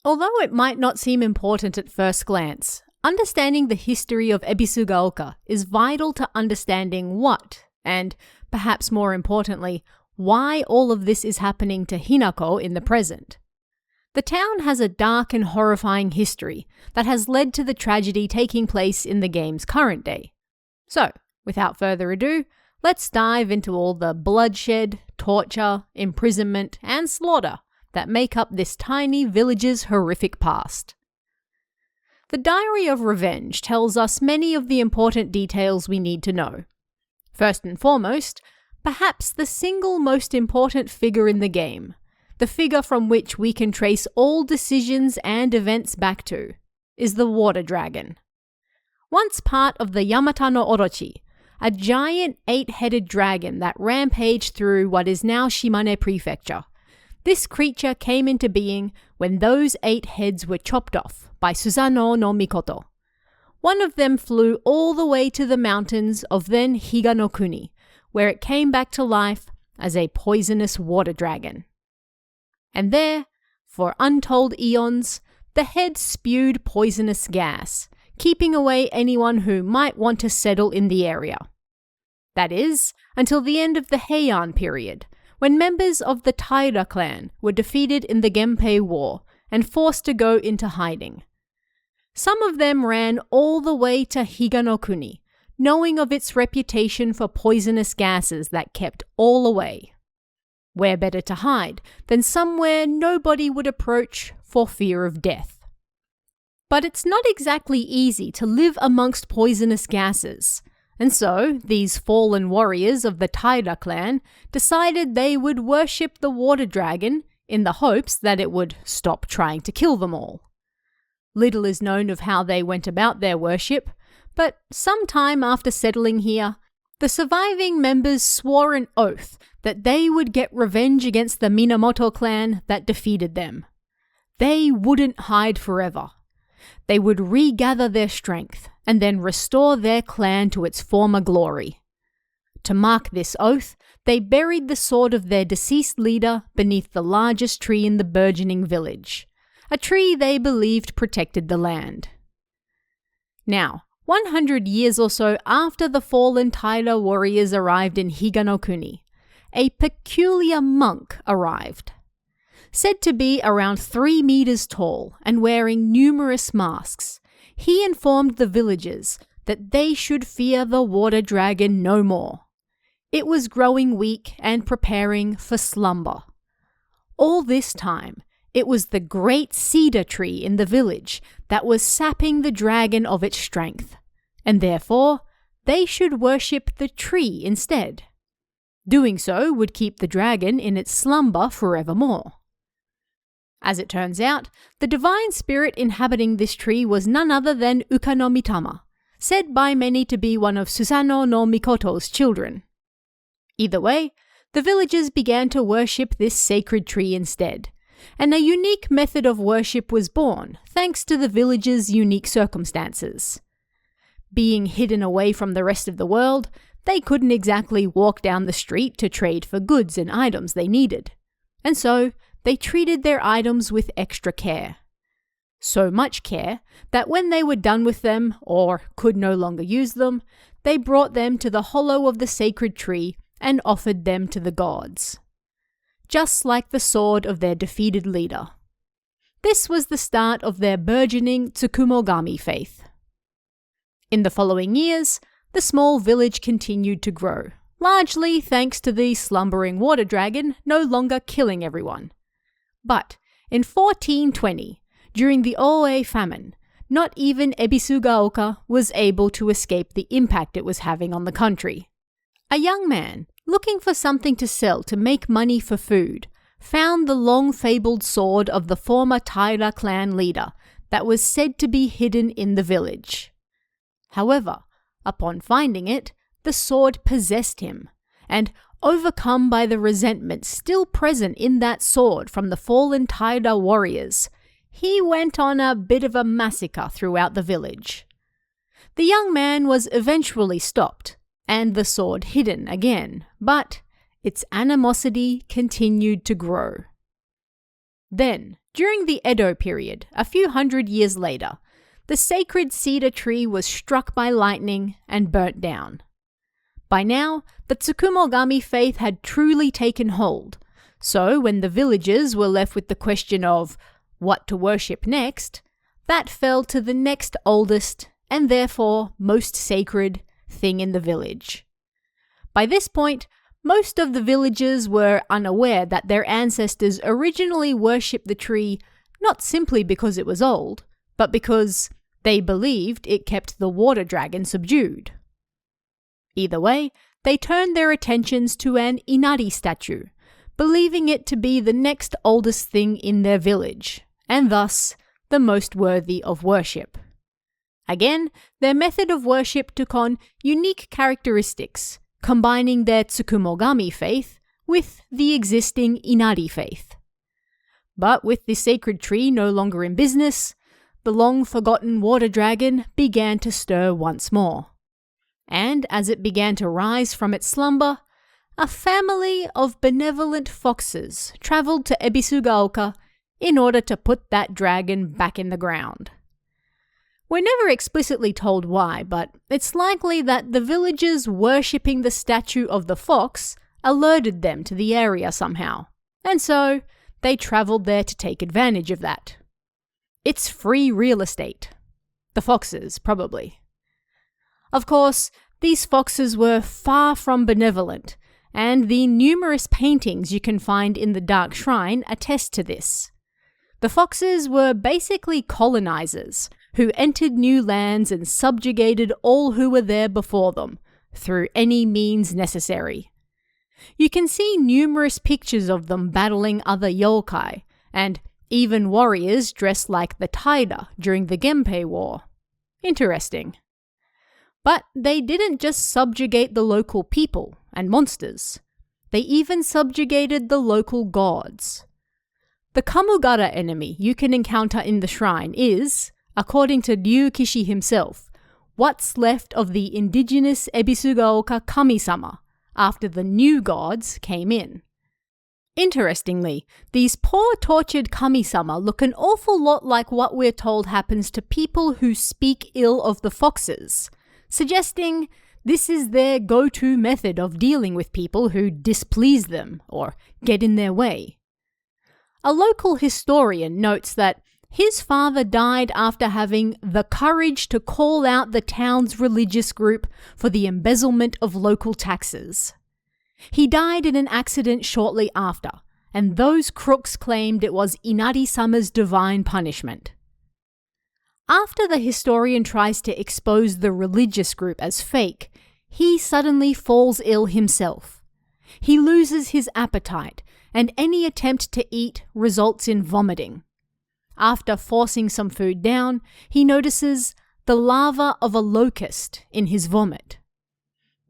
Although it might not seem important at first glance, understanding the history of Ebisugaoka is vital to understanding what, and perhaps more importantly, why all of this is happening to Hinako in the present. The town has a dark and horrifying history that has led to the tragedy taking place in the game's current day. So, without further ado, let's dive into all the bloodshed, torture, imprisonment, and slaughter that make up this tiny village's horrific past. The Diary of Revenge tells us many of the important details we need to know. First and foremost, perhaps the single most important figure in the game, the figure from which we can trace all decisions and events back to, is the water dragon. Once part of the Yamata no Orochi, a giant 8-headed dragon that rampaged through what is now Shimane Prefecture. This creature came into being when those 8 heads were chopped off by Susanoo no Mikoto. One of them flew all the way to the mountains of then Higanokuni, where it came back to life as a poisonous water dragon. And there, for untold eons, the head spewed poisonous gas, keeping away anyone who might want to settle in the area. That is, until the end of the Heian period, when members of the Taira clan were defeated in the Genpei War and forced to go into hiding. Some of them ran all the way to Higanokuni, knowing of its reputation for poisonous gases that kept all away. Where better to hide than somewhere nobody would approach for fear of death? But it's not exactly easy to live amongst poisonous gases. And so, these fallen warriors of the Taira clan decided they would worship the water dragon in the hopes that it would stop trying to kill them all. Little is known of how they went about their worship, but sometime after settling here, the surviving members swore an oath that they would get revenge against the Minamoto clan that defeated them. They wouldn't hide forever. They would regather their strength and then restore their clan to its former glory. To mark this oath, they buried the sword of their deceased leader beneath the largest tree in the burgeoning village, a tree they believed protected the land. Now, 100 years or so after the fallen Taira warriors arrived in Higanokuni, a peculiar monk arrived. Said to be around 3 meters tall and wearing numerous masks, he informed the villagers that they should fear the water dragon no more. It was growing weak and preparing for slumber. All this time, it was the great cedar tree in the village that was sapping the dragon of its strength, and therefore they should worship the tree instead. Doing so would keep the dragon in its slumber forevermore. As it turns out, the divine spirit inhabiting this tree was none other than Uka no Mitama, said by many to be one of Susanoo no Mikoto's children. Either way, the villagers began to worship this sacred tree instead, and a unique method of worship was born thanks to the village's unique circumstances. Being hidden away from the rest of the world, they couldn't exactly walk down the street to trade for goods and items they needed, and so they treated their items with extra care. So much care that when they were done with them, or could no longer use them, they brought them to the hollow of the sacred tree and offered them to the gods. Just like the sword of their defeated leader. This was the start of their burgeoning Tsukumogami faith. In the following years, the small village continued to grow, largely thanks to the slumbering water dragon no longer killing everyone. But in 1420, during the Oe famine, not even Ebisugaoka was able to escape the impact it was having on the country. A young man, looking for something to sell to make money for food, found the long-fabled sword of the former Taira clan leader that was said to be hidden in the village. However, upon finding it, the sword possessed him, and overcome by the resentment still present in that sword from the fallen Taira warriors, he went on a bit of a massacre throughout the village. The young man was eventually stopped, and the sword hidden again, but its animosity continued to grow. Then, During the Edo period, a few hundred years later, the sacred cedar tree was struck by lightning and burnt down. By now, the Tsukumogami faith had truly taken hold, so when the villagers were left with the question of what to worship next, that fell to the next oldest, and therefore most sacred, thing in the village. By this point, most of the villagers were unaware that their ancestors originally worshipped the tree not simply because it was old, but because they believed it kept the water dragon subdued. Either way, they turned their attentions to an Inari statue, believing it to be the next oldest thing in their village, and thus the most worthy of worship. Again, their method of worship took on unique characteristics, combining their Tsukumogami faith with the existing Inari faith. But with the sacred tree no longer in business, the long-forgotten water dragon began to stir once more. And as it began to rise from its slumber, a family of benevolent foxes travelled to Ebisugaoka in order to put that dragon back in the ground. We're never explicitly told why, but it's likely that the villagers worshipping the statue of the fox alerted them to the area somehow, and so they travelled there to take advantage of that. It's free real estate. The foxes, probably. Of course, these foxes were far from benevolent, and the numerous paintings you can find in the Dark Shrine attest to this. The foxes were basically colonizers who entered new lands and subjugated all who were there before them, through any means necessary. You can see numerous pictures of them battling other yokai, and even warriors dressed like the Taira during the Genpei War. Interesting. But they didn't just subjugate the local people and monsters. They even subjugated the local gods. The Kamugara enemy you can encounter in the shrine is, according to Ryu Kishi himself, what's left of the indigenous Ebisugaoka kami-sama after the new gods came in. Interestingly, these poor tortured kami-sama look an awful lot like what we're told happens to people who speak ill of the foxes, suggesting this is their go-to method of dealing with people who displease them or get in their way. A local historian notes that his father died after having the courage to call out the town's religious group for the embezzlement of local taxes. He died in an accident shortly after, and those crooks claimed it was Inari-sama's divine punishment. After the historian tries to expose the religious group as fake, he suddenly falls ill himself. He loses his appetite, and any attempt to eat results in vomiting. After forcing some food down, he notices the larva of a locust in his vomit.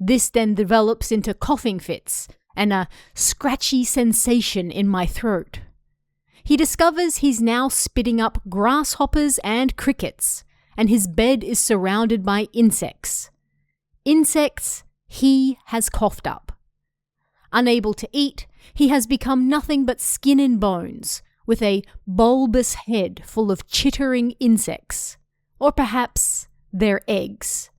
This then develops into coughing fits and a scratchy sensation in my throat. He discovers he's now spitting up grasshoppers and crickets, and his bed is surrounded by insects. Insects he has coughed up. Unable to eat, he has become nothing but skin and bones, with a bulbous head full of chittering insects, or perhaps their eggs.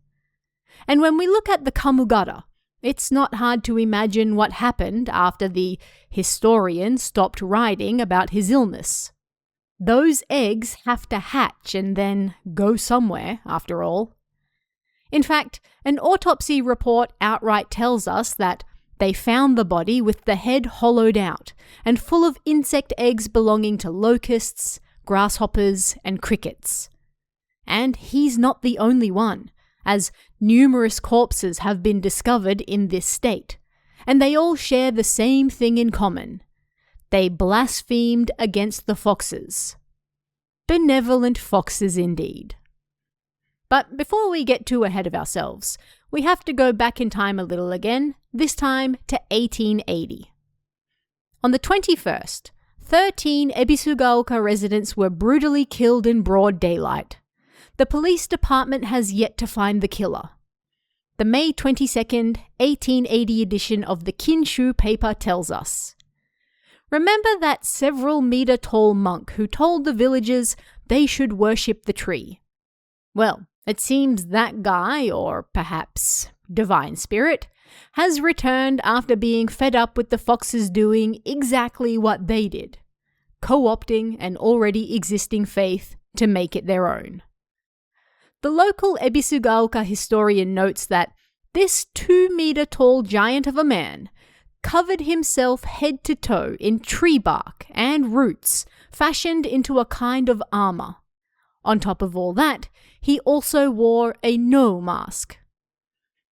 And when we look at the Kamugara, it's not hard to imagine what happened after the historian stopped writing about his illness. Those eggs have to hatch and then go somewhere, after all. In fact, an autopsy report outright tells us that they found the body with the head hollowed out and full of insect eggs belonging to locusts, grasshoppers, and crickets. And he's not the only one, as numerous corpses have been discovered in this state, and they all share the same thing in common. They blasphemed against the foxes. Benevolent foxes indeed. But before we get too ahead of ourselves, we have to go back in time a little again, this time to 1880. On the 21st, 13 Ebisugaoka residents were brutally killed in broad daylight. The police department has yet to find the killer. The May 22nd, 1880 edition of the Kinshu paper tells us, Remember that several-meter-tall monk who told the villagers they should worship the tree? Well, it seems that guy, or perhaps divine spirit, has returned after being fed up with the foxes doing exactly what they did, co-opting an already existing faith to make it their own. The local Ebisugaoka historian notes that this 2-meter-tall giant of a man covered himself head to toe in tree bark and roots fashioned into a kind of armour. On top of all that, he also wore a no mask.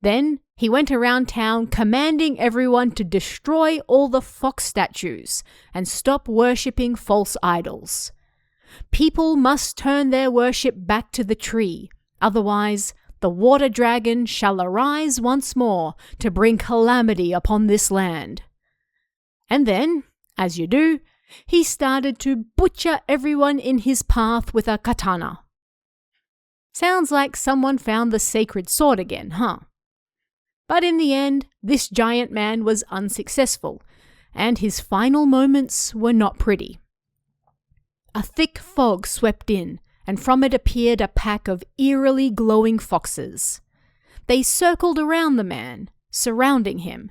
Then he went around town commanding everyone to destroy all the fox statues and stop worshipping false idols. People must turn their worship back to the tree, otherwise the water dragon shall arise once more to bring calamity upon this land. And then, as you do, he started to butcher everyone in his path with a katana. Sounds like someone found the sacred sword again, huh? But in the end, this giant man was unsuccessful, and his final moments were not pretty. A thick fog swept in, and from it appeared a pack of eerily glowing foxes. They circled around the man, surrounding him,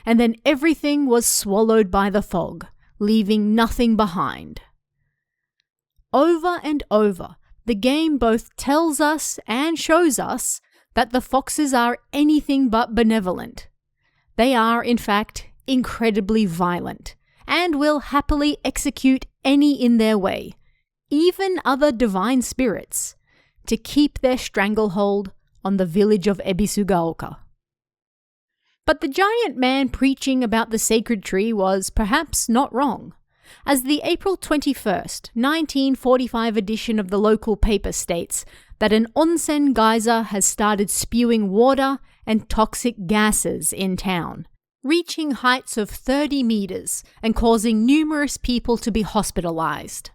and then everything was swallowed by the fog, leaving nothing behind. Over and over, the game both tells us and shows us that the foxes are anything but benevolent. They are, in fact, incredibly violent, and will happily execute any in their way, even other divine spirits, to keep their stranglehold on the village of Ebisugaoka. But the giant man preaching about the sacred tree was perhaps not wrong, as the April 21st, 1945 edition of the local paper states that an onsen geyser has started spewing water and toxic gases in town, reaching heights of 30 meters and causing numerous people to be hospitalized.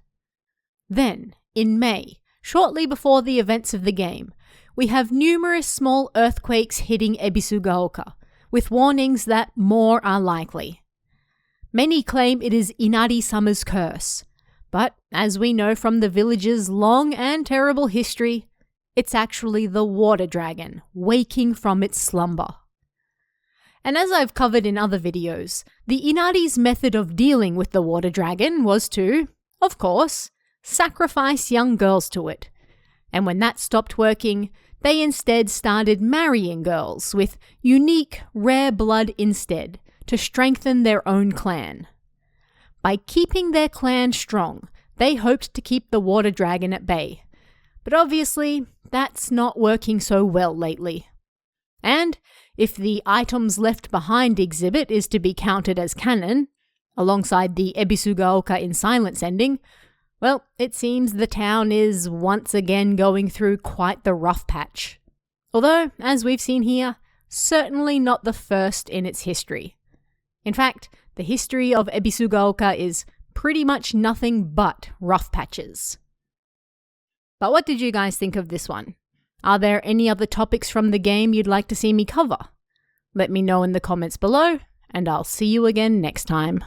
Then, in May, shortly before the events of the game, we have numerous small earthquakes hitting Ebisugaoka, with warnings that more are likely. Many claim it is Inari-sama's curse, but as we know from the village's long and terrible history, it's actually the water dragon waking from its slumber. And as I've covered in other videos, the Inari's method of dealing with the water dragon was to, of course, sacrifice young girls to it. And when that stopped working, they instead started marrying girls with unique, rare blood instead to strengthen their own clan. By keeping their clan strong, they hoped to keep the water dragon at bay. But obviously, that's not working so well lately. And if the items left behind exhibit is to be counted as canon, alongside the Ebisugaoka in silence ending, well, it seems the town is once again going through quite the rough patch. Although, as we've seen here, certainly not the first in its history. In fact, the history of Ebisugaoka is pretty much nothing but rough patches. But what did you guys think of this one? Are there any other topics from the game you'd like to see me cover? Let me know in the comments below, and I'll see you again next time.